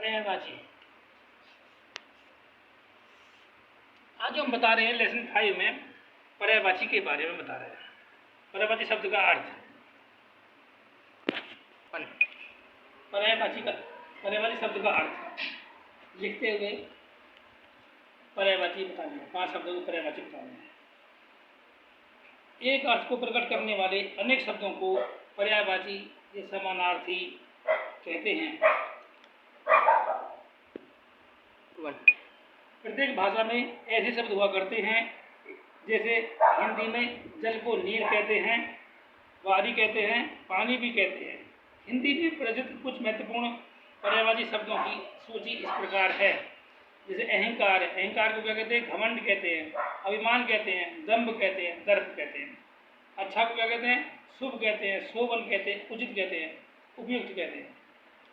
पर्यायवाची। आज हम बता रहे हैं लेसन 5 में पर्यायवाची के बारे में बता रहे हैं। पर्यायवाची शब्द का अर्थ। पर्यायवाची शब्द का अर्थ लिखते हुए पर्यायवाची बता दें। 5 शब्दों को पर्यायवाची बता दें। एक अर्थ को प्रकट करने वाले अनेक शब्दों को पर्यायवाची या समानार्थी कहते हैं। प्रत्येक भाषा में ऐसे शब्द हुआ करते हैं, जैसे हिंदी में जल को नीर कहते हैं, वारी कहते हैं, पानी भी कहते हैं। हिंदी में प्रचलित कुछ महत्वपूर्ण पर्यायवाची शब्दों की सूची इस प्रकार है। जैसे अहंकार, अहंकार को क्या कहते हैं? घमंड कहते हैं। अभिमान कहते हैं, दंभ कहते हैं, दर्प कहते हैं। अच्छा को क्या कहते हैं? शुभ कहते हैं, शोभन कहते हैं, उचित कहते हैं, उपयुक्त कहते हैं।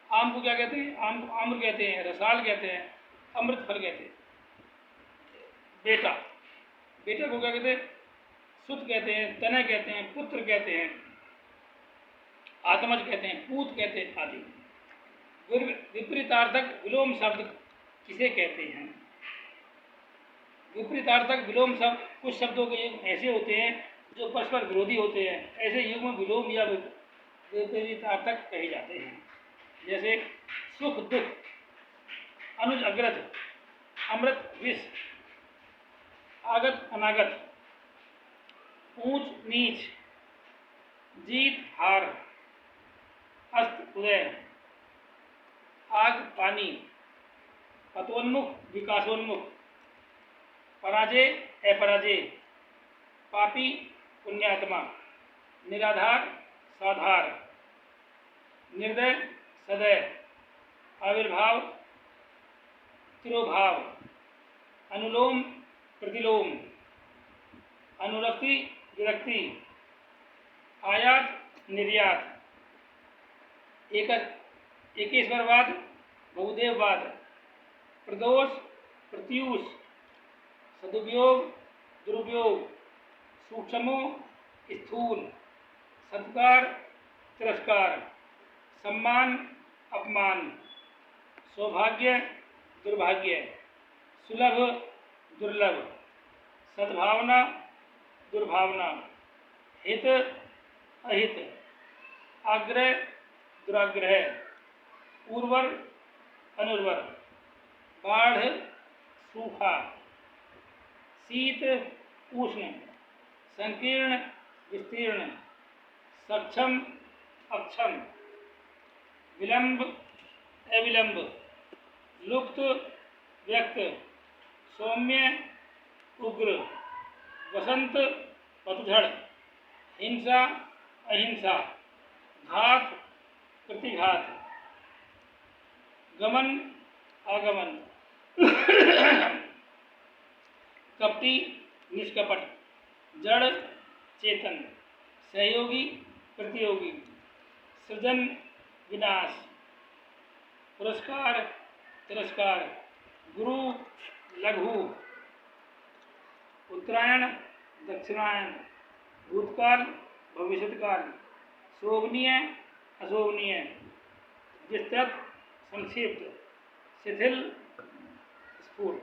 आम को क्या कहते हैं? आम को आम्र कहते हैं, रसाल कहते हैं, अमृत फल कहते हैं। बेटा, बेटा को क्या कहते हैं? सुत कहते हैं, तनय कहते हैं, पुत्र कहते हैं, आत्मज कहते हैं, पूत कहते हैं आदि। विपरीतार्थक विलोम शब्द किसे कहते हैं? विपरीतार्थक विलोम शब्द कुछ शब्दों के युग ऐसे होते हैं जो परस्पर विरोधी होते हैं। ऐसे युग में विलोम या विपरीतार्थक कहे जाते हैं। जैसे सुख दुख, अनुज अग्रज, अमृत विष, आगत अनागत, ऊंच नीच, जीत हार, अस्त उदय, आग पानी, पतोन्मुख विकासोन्मुख, पराजय अपराजय, पापी पुण्यात्मा, निराधार साधार, निर्दय सदय, आविर्भाव तिरोभाव, अनुलोम प्रतिलोम, अनुरक्ति विरक्ति, आयात निर्यात, एकेश्वरवाद बहुदेववाद, प्रदोष प्रत्यूष, सदुपयोग दुरुपयोग, सूक्ष्मो स्थूल, सत्कार तिरस्कार, सम्मान अपमान, सौभाग्य दुर्भाग्य, सुलभ दुर्लभ, सद्भावना दुर्भावना, हित अहित, आग्रह दुराग्रह, उर्वर अनुर्वर, बाढ़ सूखा, शीत उष्ण, संकीर्ण विस्तीर्ण, सक्षम अक्षम, विलंब अविलंब, लुप्त व्यक्त, सौम्य उग्र, वसंत पतझड़, हिंसा अहिंसा, घात प्रतिघात, गमन आगमन, कपटी निष्कपट, जड़ चेतन, सहयोगी प्रतियोगी, सृजन विनाश, पुरस्कार तिरस्कार, गुरु लघु, उत्तरायण दक्षिणायन, भूतकाल भविष्यकाल, शोभनीय अशोभनीय, विस्तृत संक्षिप्त, शिथिल स्फूर्त।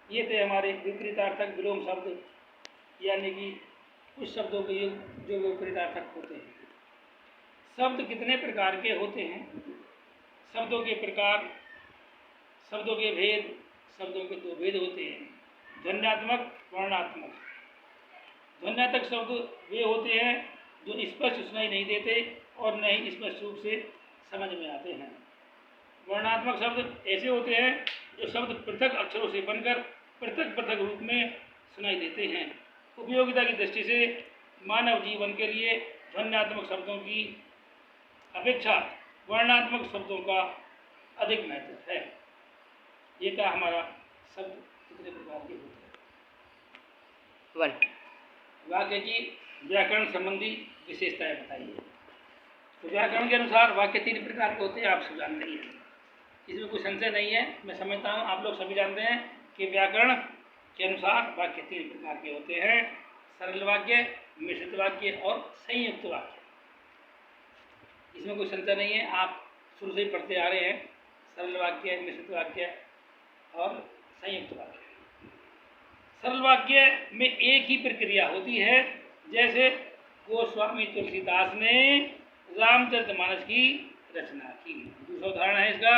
ये थे हमारे विपरीतार्थक विलोम शब्द, यानी कि कुछ शब्दों के युग जो विपरीतार्थक होते हैं। शब्द कितने प्रकार के होते हैं? शब्दों के प्रकार, शब्दों के भेद, शब्दों के 2 भेद होते हैं, ध्वन्यात्मक वर्णात्मक। ध्वन्यात्मक शब्द वे होते हैं जो स्पष्ट सुनाई नहीं देते और न ही स्पष्ट रूप से समझ में आते हैं। वर्णात्मक शब्द ऐसे होते हैं जो शब्द पृथक अक्षरों से बनकर पृथक पृथक रूप में सुनाई देते हैं। उपयोगिता की दृष्टि से मानव जीवन के लिए ध्वन्यात्मक शब्दों की अपेक्षा वर्णात्मक शब्दों का अधिक महत्व है। ये था हमारा शब्द कितने प्रकार के होते हैं। वाक्य की व्याकरण संबंधी विशेषताएं बताइए। तो व्याकरण के अनुसार वाक्य 3 प्रकार के होते हैं, आप सब जानते ही हैं, इसमें कोई संशय नहीं है। मैं समझता हूँ आप लोग सभी जानते हैं कि व्याकरण के अनुसार वाक्य 3 प्रकार के होते हैं, सरल वाक्य, मिश्रित वाक्य और संयुक्त वाक्य। इसमें कोई संशय नहीं है, आप शुरू से ही पढ़ते आ रहे हैं, सरल वाक्य, मिश्रित वाक्य और संयुक्त वाक्य। सरल वाक्य में एक ही प्रक्रिया होती है, जैसे गोस्वामी तुलसीदास ने रामचरितमानस की रचना की। दूसरा उदाहरण है इसका,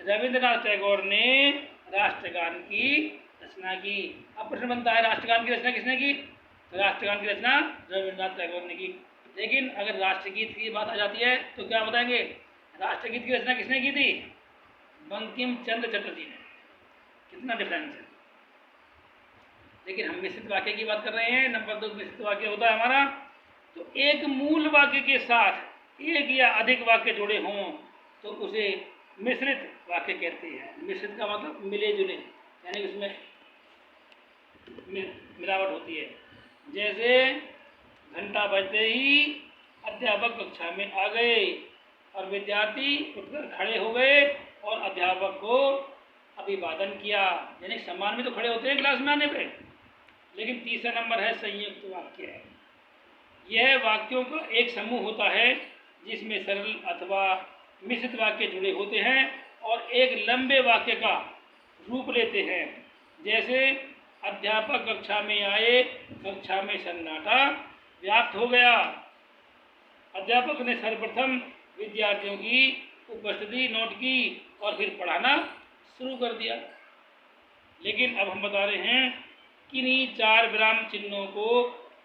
रविंद्रनाथ टैगोर ने राष्ट्रगान की रचना की। अब प्रश्न बनता है, राष्ट्रगान की रचना किसने की? राष्ट्रगान की रचना रविंद्रनाथ टैगोर ने की। लेकिन अगर राष्ट्रगीत की बात आ जाती है तो क्या बताएंगे? राष्ट्रगीत की रचना किसने की थी? बंकिम चंद्र चटर्जी ने। कितना डिफरेंस है। लेकिन हम मिश्रित वाक्य की बात कर रहे हैं। नंबर 2 मिश्रित वाक्य होता है हमारा, तो एक मूल वाक्य के साथ एक या अधिक वाक्य जुड़े हों तो उसे मिश्रित वाक्य कहते हैं। मिश्रित का मतलब मिले जुले, यानी उसमें मिलावट होती है। जैसे घंटा बजते ही अध्यापक कक्षा में आ गए और विद्यार्थी उठकर खड़े हो गए और अध्यापक को अभिवादन किया, यानी सम्मान में तो खड़े होते हैं क्लास में आने पे। लेकिन तीसरा नंबर है संयुक्त वाक्य। यह वाक्यों का एक समूह होता है जिसमें सरल अथवा मिश्रित वाक्य जुड़े होते हैं और एक लंबे वाक्य का रूप लेते हैं। जैसे अध्यापक कक्षा में आए, कक्षा में सन्नाटा व्याप्त हो गया। अध्यापक ने सर्वप्रथम विद्यार्थियों की उपस्थिति नोट की और फिर पढ़ाना शुरू कर दिया। लेकिन अब हम बता रहे हैं किन्हीं 4 विराम चिन्हों को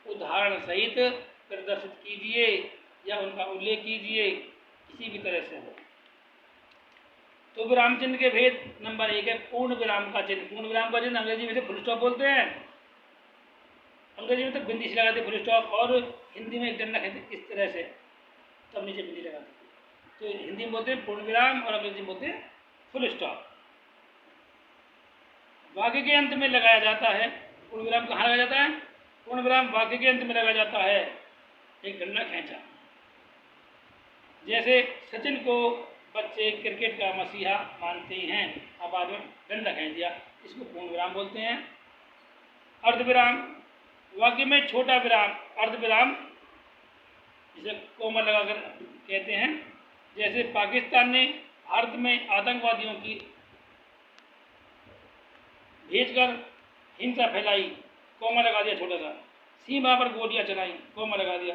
उदाहरण सहित प्रदर्शित कीजिए या उनका उल्लेख कीजिए, किसी भी तरह से हो। तो विराम चिन्ह के भेद नंबर 1 है पूर्ण विराम का चिन्ह। पूर्ण विराम का चिन्ह अंग्रेजी में से फुल स्टॉप बोलते हैं। अंग्रेजी में तो बिंदी से लगाते फुल स्टॉप, और हिंदी में एक डंडा कहते इस तरह से, तब नीचे बिंदी लगाते। तो हिंदी में बोलते हैं पूर्ण विराम और अंग्रेजी में बोलते हैं फुल स्टॉप। वाक्य के अंत में लगाया जाता है। पूर्ण विराम कहाँ लगाया जाता है? पूर्ण विराम वाक्य के अंत में लगाया जाता है, एक डंडा खींचा। जैसे सचिन को बच्चे क्रिकेट का मसीहा मानते हैं, अब बाद में डंडा खींच दिया, इसको पूर्ण विराम बोलते हैं। अर्धविराम, वाक्य में छोटा विराम, अर्धविराम जिसे कोमा लगाकर कहते हैं। जैसे पाकिस्तान ने भारत में आतंकवादियों की भेजकर हिंसा फैलाई, कोमा लगा दिया छोटा सा। सीमा पर गोलियां चलाई, कोमा लगा दिया।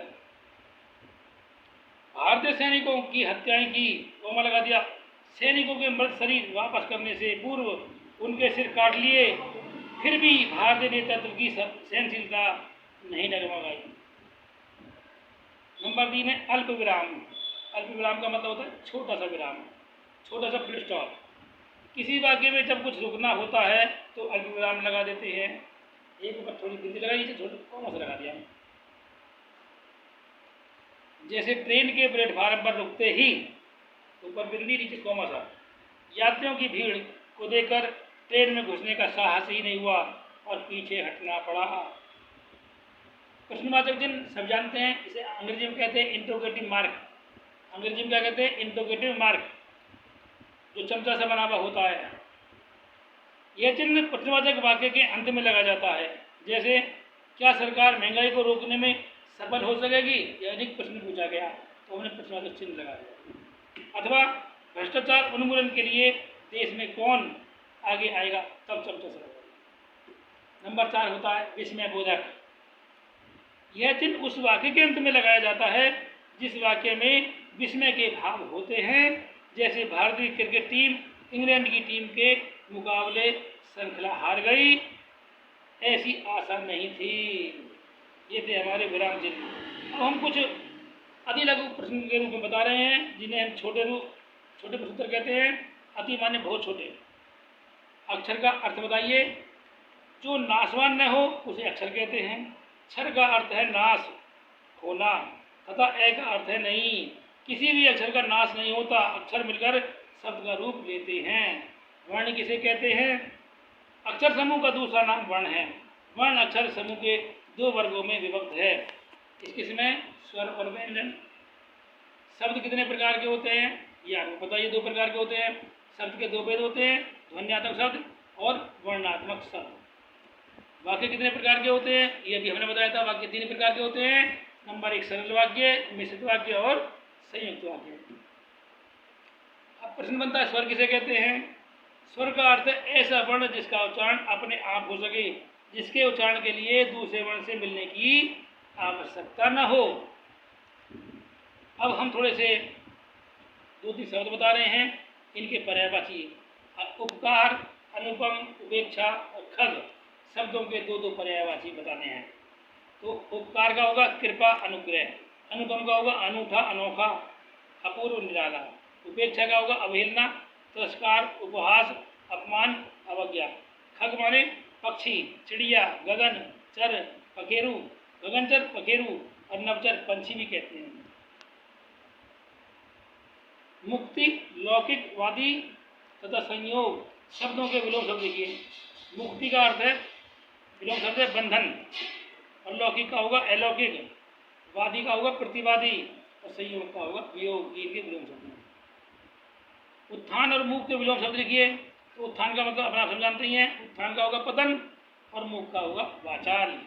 भारतीय सैनिकों की हत्याएं की, कोमा लगा दिया। सैनिकों के मृत शरीर वापस करने से पूर्व उनके सिर काट लिए, फिर भी भारतीय नेतृत्व की सहनशीलता नहीं डगमगाई। नंबर 3 है अल्प विराम। अल्प विराम का मतलब होता है छोटा सा विराम, छोटा सा फुल स्टॉप। किसी वाक्य में जब कुछ रुकना होता है तो अल्प विराम लगा देते हैं। एक ऊपर थोड़ी बिंदी लगाई, नीचे थोड़ी कॉमा से लगा दिया। जैसे ट्रेन के प्लेटफार्म पर रुकते ही ऊपर बिंदी, नीचे कॉमा सा। यात्रियों की भीड़ को देखकर ट्रेन में घुसने का साहस ही नहीं हुआ और पीछे हटना पड़ा। प्रश्नवाचक चिन्ह सब जानते हैं, इसे अंग्रेजी में कहते हैं इंट्रोगेटिव मार्क। अंग्रेजी में क्या कहते हैं? इंट्रोगेटिव मार्क, जो चमचा से बना हुआ होता है। यह चिन्ह प्रश्नवाचक वाक्य के अंत में लगाया जाता है। जैसे क्या सरकार महंगाई को रोकने में सफल हो सकेगी, यानी प्रश्न पूछा गया तो हमने प्रश्नवाचक चिन्ह लगा दिया। अथवा भ्रष्टाचार उन्मूलन के लिए देश में कौन आगे आएगा, तब चमचा से लगाया। नंबर 4 होता है विस्मय बोधक। यह चिन्ह उस वाक्य के अंत में लगाया जाता है जिस वाक्य में विस्मय के भाव होते हैं। जैसे भारतीय क्रिकेट टीम इंग्लैंड की टीम के मुकाबले श्रृंखला हार गई, ऐसी आशा नहीं थी। ये थे हमारे विराम चिन्ह। अब हम कुछ अति लघु प्रश्न के रूप में बता रहे हैं, जिन्हें हम छोटे प्रश्नोत्तर कहते हैं। अति माने बहुत छोटे। अक्षर का अर्थ बताइए। जो नाशवान न हो उसे अक्षर कहते हैं। क्षर का अर्थ है नाश, होना, तथा ए का अर्थ है नहीं। किसी भी अक्षर का नाश नहीं होता, अक्षर मिलकर शब्द का रूप लेते हैं। वर्ण किसे कहते हैं? अक्षर समूह का दूसरा नाम वर्ण है। वर्ण अक्षर समूह के 2 वर्गों में विभक्त है। इसमें स्वर और व्यंजन। शब्द कितने प्रकार के होते हैं? ये आपको पता है, 2 प्रकार के होते हैं। शब्द के 2 भेद होते हैं, ध्वन्यात्मक शब्द और वर्णात्मक शब्द। वाक्य कितने प्रकार के होते हैं? ये भी हमने बताया था। वाक्य 3 प्रकार के होते हैं। नंबर 1 सरल वाक्य, मिश्रित वाक्य और संयुक्त वाक्य। प्रश्न बनता है स्वर किसे कहते हैं? स्वर का अर्थ है ऐसा वर्ण जिसका उच्चारण अपने आप हो सके, जिसके उच्चारण के लिए दूसरे वर्ण से मिलने की आवश्यकता न हो। अब हम थोड़े से 2-3 शब्द बता रहे हैं, इनके पर्यायवाची। उपकार, अनुपम, उपेक्षा और खग शब्दों के 2-2 पर्यायवाची बताने हैं। तो उपकार का होगा कृपा, अनुग्रह। अनुपम का होगा अनूठा, अनोखा, अपूर्व, निराला। उपेक्षा का होगा अवहेलना, तिरस्कार, उपहास, अपमान, अवज्ञा। खग माने पक्षी, चिड़िया, गगन चर, पखेरु, गगनचर, पखेरु और नवचर पंछी भी कहते हैं। मुक्ति, लौकिक, वादी तथा संयोग शब्दों के विलोम शब्द देखिए। मुक्ति का अर्थ है विलोम शब्द है बंधन, और लौकिक का होगा अलौकिक, वादी का होगा प्रतिवादी और संयोग का होगा वियोग। ये विलोम शब्द हैं। उत्थान और मूक के विलोम शब्द लिखिए। तो उत्थान का मतलब अपना आप जानते ही हैं, उत्थान का होगा पतन और मूक का होगा वाचाल।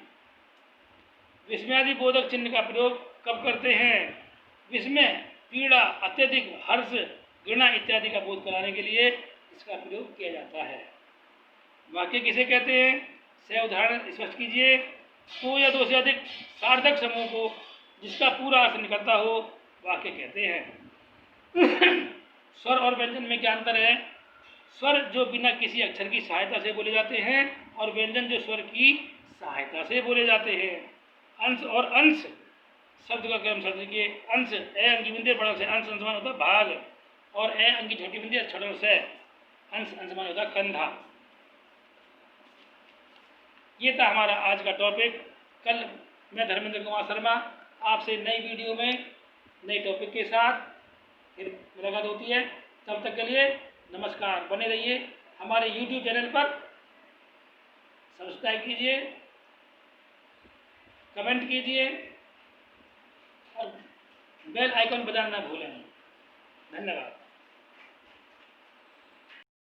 विस्मयादि बोधक चिन्ह का प्रयोग कब करते हैं? विस्मय, पीड़ा, अत्यधिक हर्ष, घृणा इत्यादि का बोध कराने के लिए इसका प्रयोग किया जाता है। वाक्य किसे कहते हैं? से उदाहरण स्पष्ट कीजिए। दो या दो से अधिक सार्थक समूह को जिसका पूरा अर्थ निकलता हो वाक्य कहते हैं। स्वर और व्यंजन में क्या अंतर है? स्वर जो बिना किसी अक्षर की सहायता से बोले जाते हैं और व्यंजन जो स्वर की सहायता से बोले जाते हैं। अंश और अंश शब्द का क्रम शब्द के अंश ए अंकी बिंदु बड़ा से अंश अंशमान होता है भाग, और ए अंकी छोटी बिंदु छोटा से अंश अंशमान होता है कंधा। ये था हमारा आज का टॉपिक। कल मैं धर्मेंद्र कुमार शर्मा आपसे नई वीडियो में नए टॉपिक के साथ फिर मुलाकात होती है। तब तक के लिए नमस्कार। बने रहिए हमारे YouTube चैनल पर, सब्सक्राइब कीजिए, कमेंट कीजिए और बेल आइकन बजाना ना भूलें। धन्यवाद।